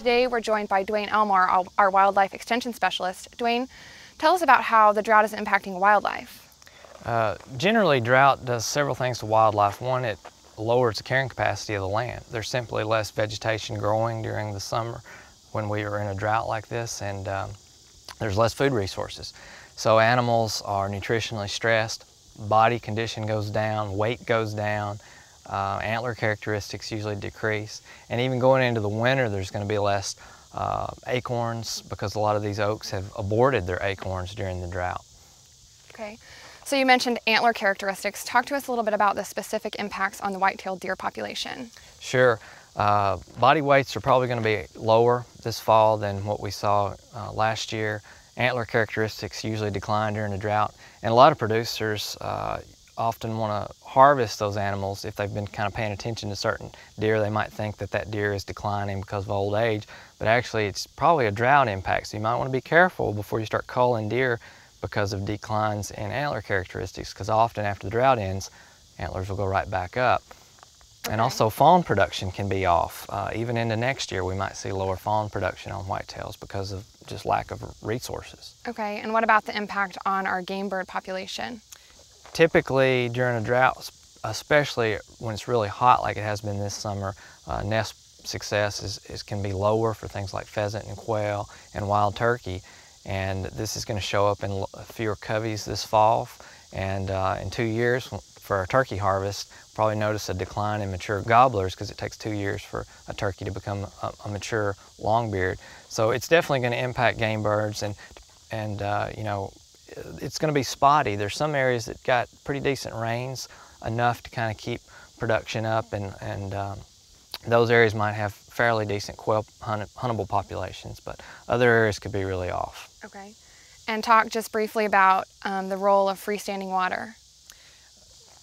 today we're joined by Dwayne Elmore, our Wildlife Extension Specialist. Dwayne, tell us about how the drought is impacting wildlife. Generally, drought does several things to wildlife. One, it lowers the carrying capacity of the land. There's simply less vegetation growing during the summer when we are in a drought like this, and there's less food resources. So animals are nutritionally stressed, body condition goes down, weight goes down, antler characteristics usually decrease, and even going into the winter there's going to be less acorns because a lot of these oaks have aborted their acorns during the drought. Okay, so you mentioned antler characteristics. Talk to us a little bit about the specific impacts on the white-tailed deer population. Sure. Body weights are probably going to be lower this fall than what we saw last year. Antler characteristics usually decline during the drought, and a lot of producers often want to harvest those animals. If they've been kind of paying attention to certain deer, they might think that that deer is declining because of old age, but actually it's probably a drought impact, so you might want to be careful before you start culling deer because of declines in antler characteristics, because often after the drought ends, antlers will go right back up. Okay. And also fawn production can be off. Even into next year we might see lower fawn production on whitetails because of just lack of resources. Okay, and what about the impact on our game bird population? Typically during a drought, especially when it's really hot like it has been this summer, nest success can be lower for things like pheasant and quail and wild turkey, and this is going to show up in fewer coveys this fall, and in 2 years for our turkey harvest probably notice a decline in mature gobblers because it takes 2 years for a turkey to become a mature longbeard. So it's definitely going to impact game birds, and you know, it's going to be spotty. There's some areas that got pretty decent rains, enough to kind of keep production up, and those areas might have fairly decent quail huntable populations, but other areas could be really off. Okay, and talk just briefly about the role of freestanding water.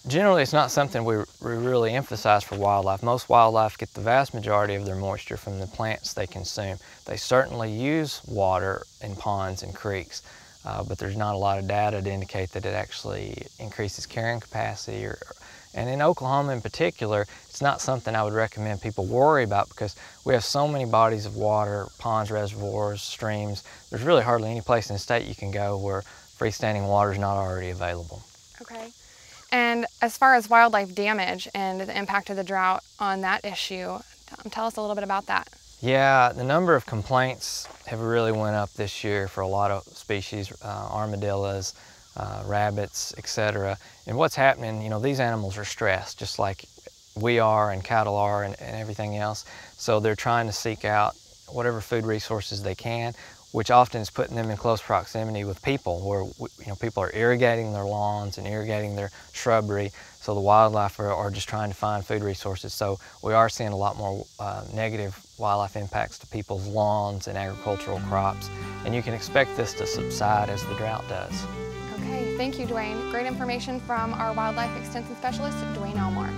Generally, it's not something we really emphasize for wildlife. Most wildlife get the vast majority of their moisture from the plants they consume. They certainly use water in ponds and creeks, but there's not a lot of data to indicate that it actually increases carrying capacity. And in Oklahoma in particular, it's not something I would recommend people worry about because we have so many bodies of water, ponds, reservoirs, streams. There's really hardly any place in the state you can go where freestanding water is not already available. Okay. And as far as wildlife damage and the impact of the drought on that issue, tell us a little bit about that. Yeah, the number of complaints have really went up this year for a lot of species, armadillos, rabbits, etc. And what's happening, you know, these animals are stressed just like we are and cattle are and everything else. So they're trying to seek out whatever food resources they can, which often is putting them in close proximity with people, where you know, people are irrigating their lawns and irrigating their shrubbery, so the wildlife are just trying to find food resources. So we are seeing a lot more negative wildlife impacts to people's lawns and agricultural crops, and you can expect this to subside as the drought does. Okay, thank you, Dwayne. Great information from our Wildlife Extension Specialist, Dwayne Elmore.